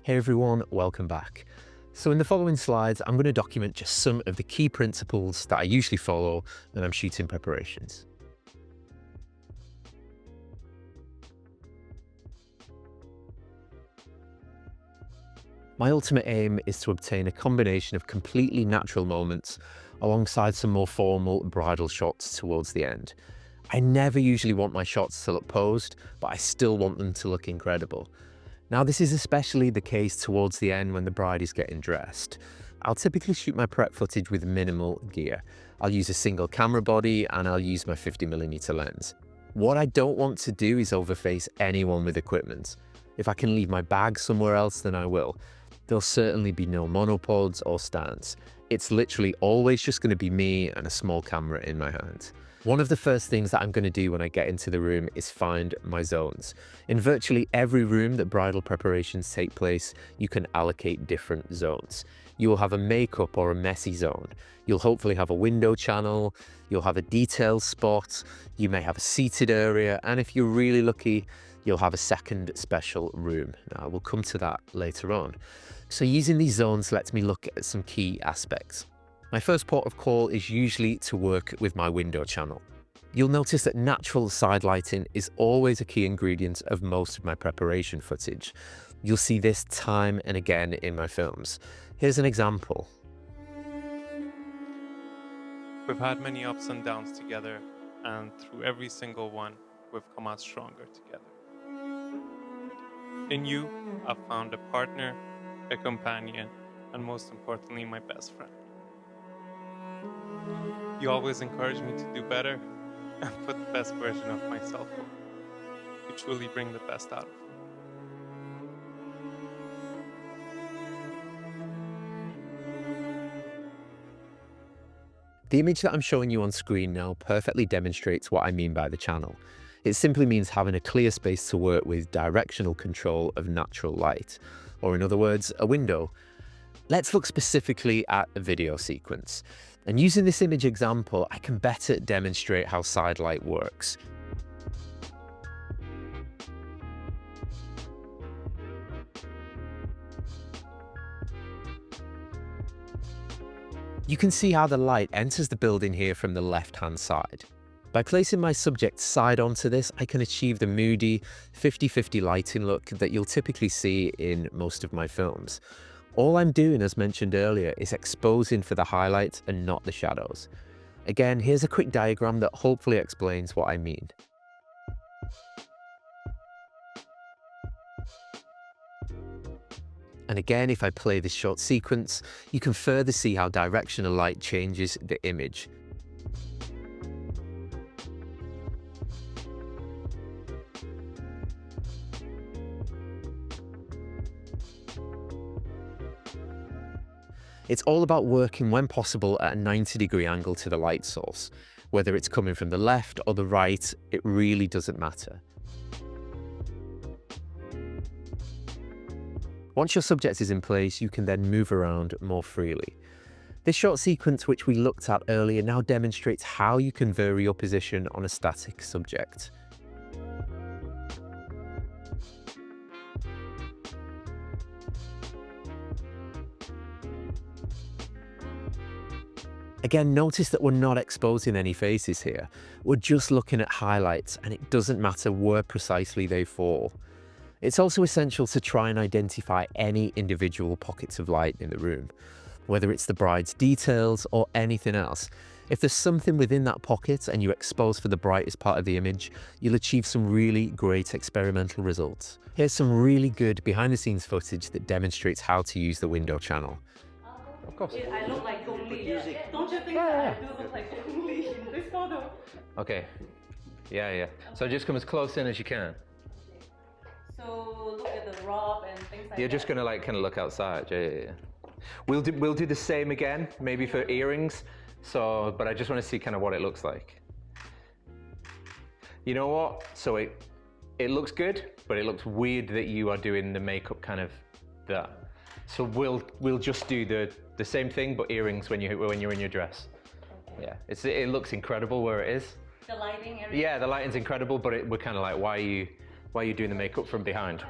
Hey everyone, welcome back. So in the following slides, I'm going to document just some of the key principles that I usually follow when I'm shooting preparations. My ultimate aim is to obtain a combination of completely natural moments alongside some more formal bridal shots towards the end. I never usually want my shots to look posed, but I still want them to look incredible. Now, this is especially the case towards the end when the bride is getting dressed. I'll typically shoot my prep footage with minimal gear. I'll use a single camera body and I'll use my 50mm lens. What I don't want to do is overface anyone with equipment. If I can leave my bag somewhere else, then I will. There'll certainly be no monopods or stands. It's literally always just going to be me and a small camera in my hand. One of the first things that I'm going to do when I get into the room is find my zones. In virtually every room that bridal preparations take place, you can allocate different zones. You will have a makeup or a messy zone. You'll hopefully have a window channel. You'll have a detail spot. You may have a seated area. And if you're really lucky, you'll have a second special room. Now, we'll come to that later on. So using these zones lets me look at some key aspects. My first port of call is usually to work with my window channel. You'll notice that natural side lighting is always a key ingredient of most of my preparation footage. You'll see this time and again in my films. Here's an example. We've had many ups and downs together, and through every single one, we've come out stronger together. In you, I've found a partner, a companion, and most importantly, my best friend. You always encourage me to do better and put the best version of myself forward. You truly bring the best out of me. The image that I'm showing you on screen now perfectly demonstrates what I mean by the channel. It simply means having a clear space to work with directional control of natural light, or in other words, a window. Let's look specifically at a video sequence. And using this image example, I can better demonstrate how side light works. You can see how the light enters the building here from the left-hand side. By placing my subject side onto this, I can achieve the moody 50-50 lighting look that you'll typically see in most of my films. All I'm doing, as mentioned earlier, is exposing for the highlights and not the shadows. Again, here's a quick diagram that hopefully explains what I mean. And again, if I play this short sequence, you can further see how directional light changes the image. It's all about working, when possible, at a 90-degree angle to the light source. Whether it's coming from the left or the right, it really doesn't matter. Once your subject is in place, you can then move around more freely. This short sequence, which we looked at earlier, now demonstrates how you can vary your position on a static subject. Again, notice that we're not exposing any faces here. We're just looking at highlights, and it doesn't matter where precisely they fall. It's also essential to try and identify any individual pockets of light in the room, whether it's the bride's details or anything else. If there's something within that pocket and you expose for the brightest part of the image, you'll achieve some really great experimental results. Here's some really good behind-the-scenes footage that demonstrates how to use the window channel. Of course. I look like Gong Li. Don't you think Yeah, that I do look like Gong Li in this photo? Okay. Yeah. So just come as close in as you can. So look at the robe and things like that. You're just gonna like kind of look outside. Yeah. We'll do the same again, maybe for earrings. So, but I just want to see kind of what it looks like. You know what? So it looks good, but it looks weird that you are doing the makeup kind of that. So we'll just do the same thing, but earrings when you're in your dress. Okay. Yeah, it looks incredible where it is. The lighting, everything. Yeah, the lighting's incredible, but we're kind of like, why are you doing the makeup from behind?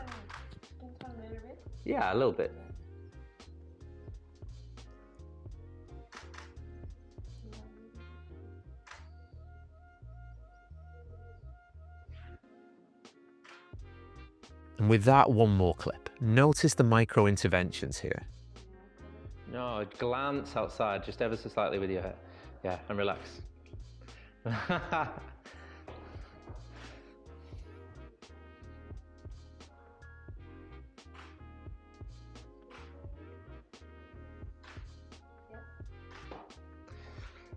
Yeah, a little bit. And with that, one more clip. Notice the micro interventions here. No, glance outside, just ever so slightly with your head. Yeah, and relax.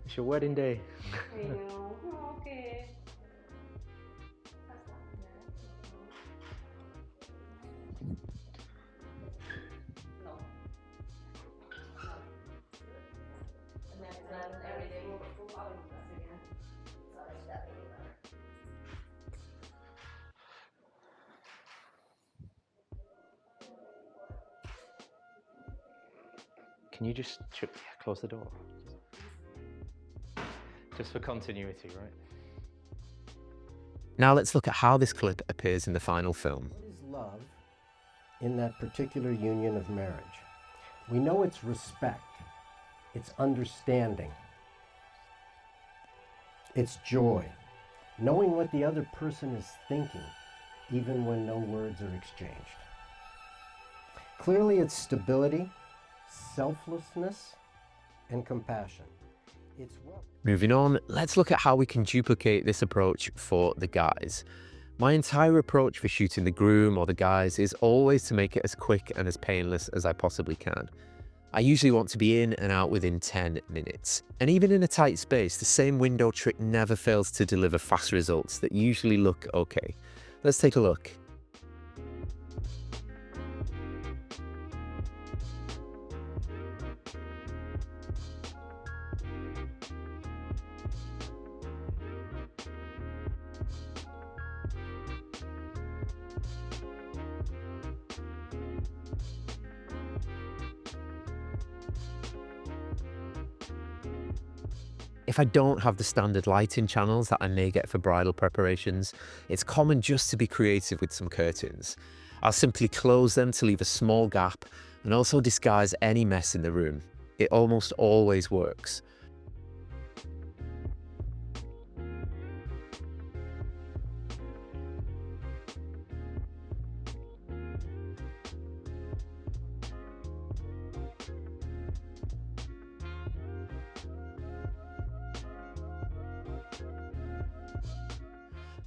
It's your wedding day. I know. Oh, okay. No. And that's everything. Can you just close the door? Just for continuity, right? Now let's look at how this clip appears in the final film. What is love in that particular union of marriage? We know it's respect, it's understanding, it's joy, knowing what the other person is thinking, even when no words are exchanged. Clearly, it's stability, selflessness, and compassion. It's what... Moving on, let's look at how we can duplicate this approach for the guys. My entire approach for shooting the groom or the guys is always to make it as quick and as painless as I possibly can. I usually want to be in and out within 10 minutes. And even in a tight space, the same window trick never fails to deliver fast results that usually look okay. Let's take a look. If I don't have the standard lighting channels that I may get for bridal preparations, it's common just to be creative with some curtains. I'll simply close them to leave a small gap and also disguise any mess in the room. It almost always works.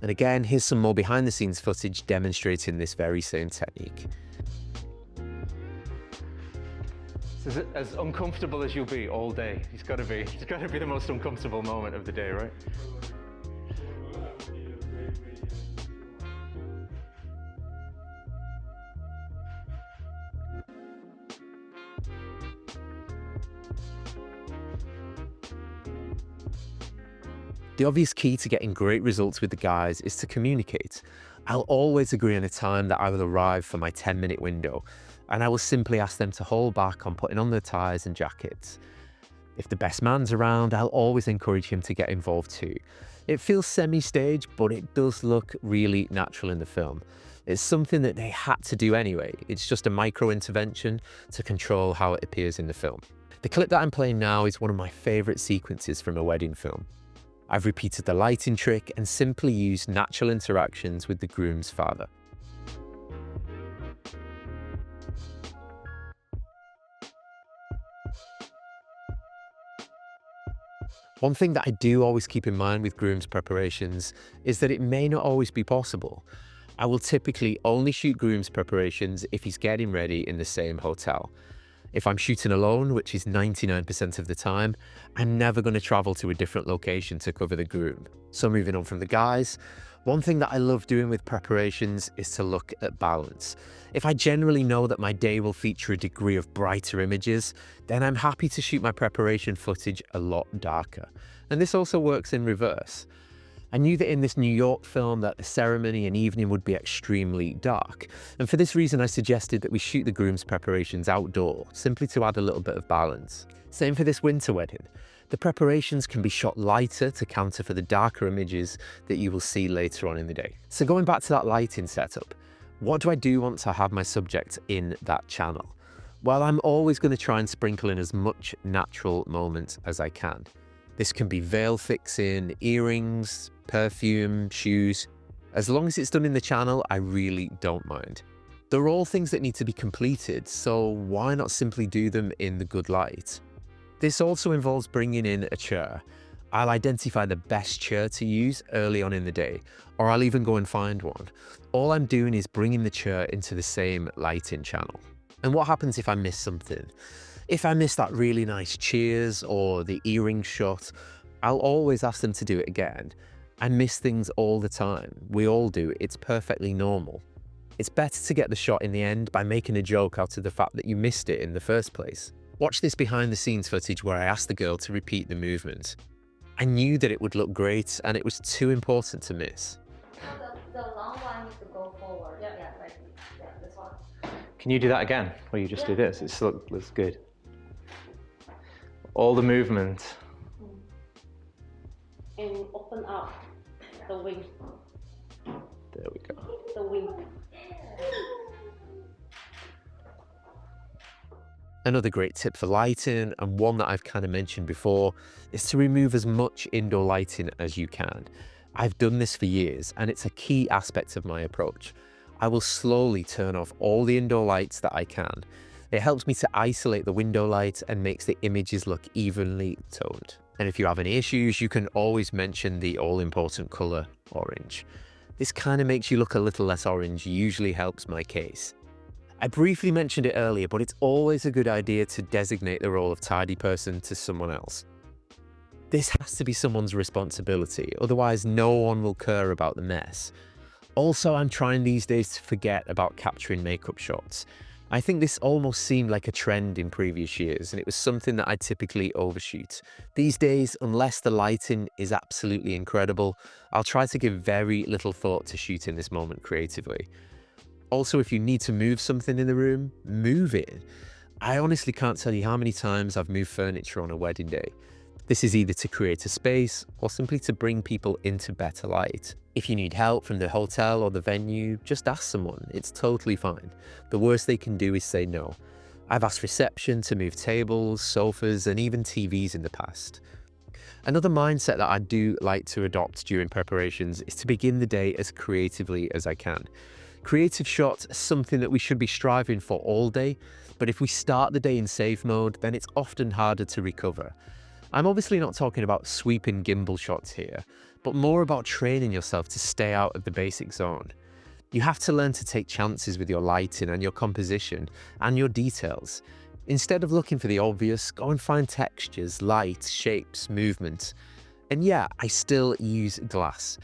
And again, here's some more behind the scenes footage demonstrating this very same technique. This is as uncomfortable as you'll be all day. It's got to be the most uncomfortable moment of the day, right? The obvious key to getting great results with the guys is to communicate. I'll always agree on a time that I will arrive for my 10-minute window, and I will simply ask them to hold back on putting on their ties and jackets. If the best man's around, I'll always encourage him to get involved too. It feels semi-staged, but it does look really natural in the film. It's something that they had to do anyway. It's just a micro intervention to control how it appears in the film. The clip that I'm playing now is one of my favorite sequences from a wedding film. I've repeated the lighting trick and simply used natural interactions with the groom's father. One thing that I do always keep in mind with groom's preparations is that it may not always be possible. I will typically only shoot groom's preparations if he's getting ready in the same hotel. If I'm shooting alone, which is 99% of the time, I'm never going to travel to a different location to cover the groom. So moving on from the guys, one thing that I love doing with preparations is to look at balance. If I generally know that my day will feature a degree of brighter images, then I'm happy to shoot my preparation footage a lot darker. And this also works in reverse. I knew that in this New York film that the ceremony and evening would be extremely dark, and for this reason I suggested that we shoot the groom's preparations outdoor, simply to add a little bit of balance. Same for this winter wedding. The preparations can be shot lighter to counter for the darker images that you will see later on in the day. So going back to that lighting setup, What do I do once I have my subject in that channel? Well, I'm always going to try and sprinkle in as much natural moment as I can. This can be veil fixing, earrings, perfume, shoes. As long as it's done in the channel, I really don't mind. They're all things that need to be completed, so why not simply do them in the good light? This also involves bringing in a chair. I'll identify the best chair to use early on in the day, or I'll even go and find one. All I'm doing is bringing the chair into the same lighting channel. And what happens if I miss something? If I miss that really nice cheers or the earring shot, I'll always ask them to do it again. I miss things all the time. We all do. It's perfectly normal. It's better to get the shot in the end by making a joke out of the fact that you missed it in the first place. Watch this behind the scenes footage where I asked the girl to repeat the movement. I knew that it would look great and it was too important to miss. The long one needs to go forward. Yeah, like this one. Can you do that again? Where you just do this? It looks good. All the movement. And open up the wing. There we go. The wing. Another great tip for lighting, and one that I've kind of mentioned before, is to remove as much indoor lighting as you can. I've done this for years, and it's a key aspect of my approach. I will slowly turn off all the indoor lights that I can. It helps me to isolate the window light and makes the images look evenly toned. And if you have any issues, you can always mention the all-important color, orange. This kind of makes you look a little less orange, usually helps my case. I briefly mentioned it earlier, but it's always a good idea to designate the role of tidy person to someone else. This has to be someone's responsibility, otherwise no one will care about the mess. Also, I'm trying these days to forget about capturing makeup shots. I think this almost seemed like a trend in previous years, and it was something that I typically overshoot. These days, unless the lighting is absolutely incredible, I'll try to give very little thought to shooting this moment creatively. Also, if you need to move something in the room, move it. I honestly can't tell you how many times I've moved furniture on a wedding day. This is either to create a space or simply to bring people into better light. If you need help from the hotel or the venue, just ask someone. It's totally fine. The worst they can do is say no. I've asked reception to move tables, sofas, and even TVs in the past. Another mindset that I do like to adopt during preparations is to begin the day as creatively as I can. Creative shots are something that we should be striving for all day, but if we start the day in safe mode, then it's often harder to recover. I'm obviously not talking about sweeping gimbal shots here, but more about training yourself to stay out of the basic zone. You have to learn to take chances with your lighting and your composition and your details. Instead of looking for the obvious, go and find textures, light, shapes, movement. And yeah, I still use glass.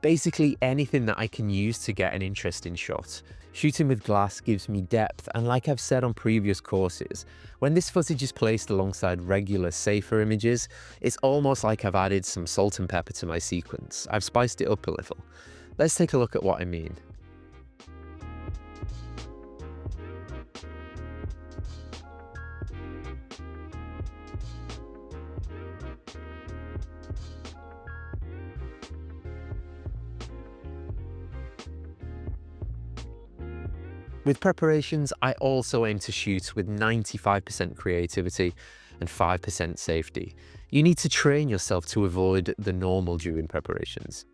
Basically anything that I can use to get an interesting shot. Shooting with glass gives me depth, and like I've said on previous courses, when this footage is placed alongside regular, safer images, it's almost like I've added some salt and pepper to my sequence. I've spiced it up a little. Let's take a look at what I mean. With preparations, I also aim to shoot with 95% creativity and 5% safety. You need to train yourself to avoid the normal during preparations.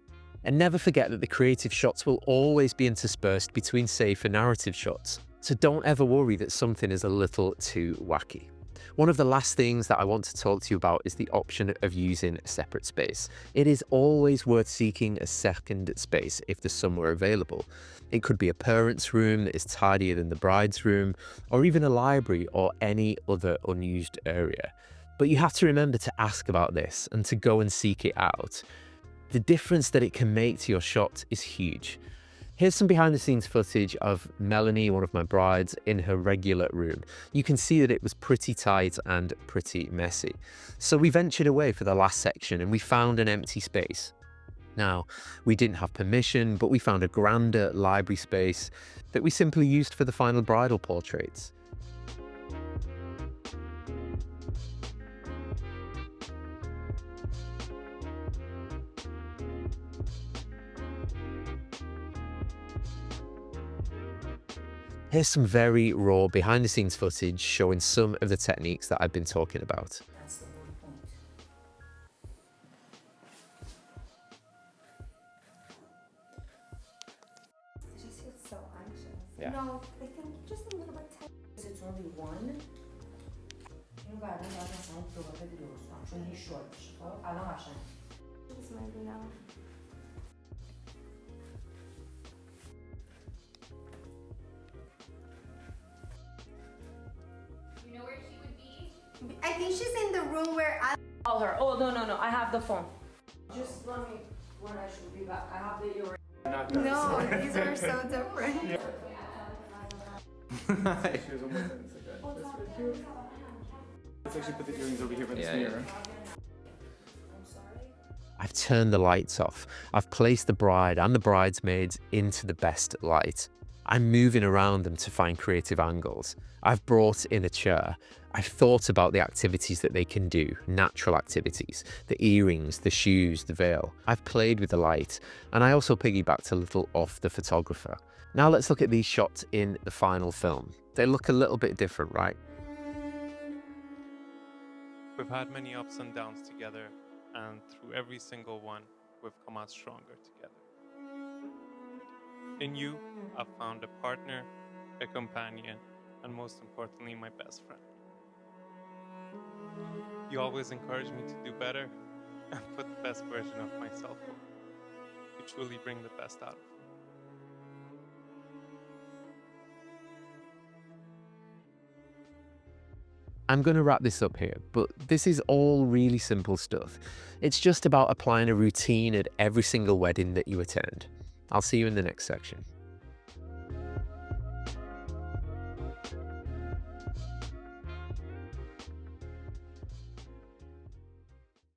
And never forget that the creative shots will always be interspersed between safe and narrative shots. So don't ever worry that something is a little too wacky. One of the last things that I want to talk to you about is the option of using a separate space. It is always worth seeking a second space if there's somewhere available. It could be a parent's room that is tidier than the bride's room, or even a library or any other unused area. But you have to remember to ask about this and to go and seek it out. The difference that it can make to your shot is huge. Here's some behind the scenes footage of Melanie, one of my brides, in her regular room. You can see that it was pretty tight and pretty messy. So we ventured away for the last section and we found an empty space. Now, we didn't have permission, but we found a grander library space that we simply used for the final bridal portraits. Here's some very raw behind the scenes footage showing some of the techniques that I've been talking about. That's the whole point. I just feel so anxious. Yeah. No, I think just a little bit tight. Because it's only one. این بعدا باید مثلا دوباره درست کنم چون هی شورت میشه خب الان قشنگ Just maybe now. You know where she would be? I think she's in the room where I Call her. Oh, no, no, no. I have the phone. just let me when I should be back I have the earring. No, these are so different. Let's actually put the earrings over here by this Yeah, mirror. I've turned the lights off. I've placed the bride and the bridesmaids into the best light. I'm moving around them to find creative angles. I've brought in a chair. I've thought about the activities that they can do, natural activities, the earrings, the shoes, the veil. I've played with the light, and I also piggybacked a little off the photographer. Now let's look at these shots in the final film. They look a little bit different, right? We've had many ups and downs together, and through every single one, we've come out stronger together. In you, I've found a partner, a companion, and most importantly, my best friend. You always encourage me to do better and put the best version of myself forward. You truly bring the best out of me. I'm going to wrap this up here, but this is all really simple stuff. It's just about applying a routine at every single wedding that you attend. I'll see you in the next section.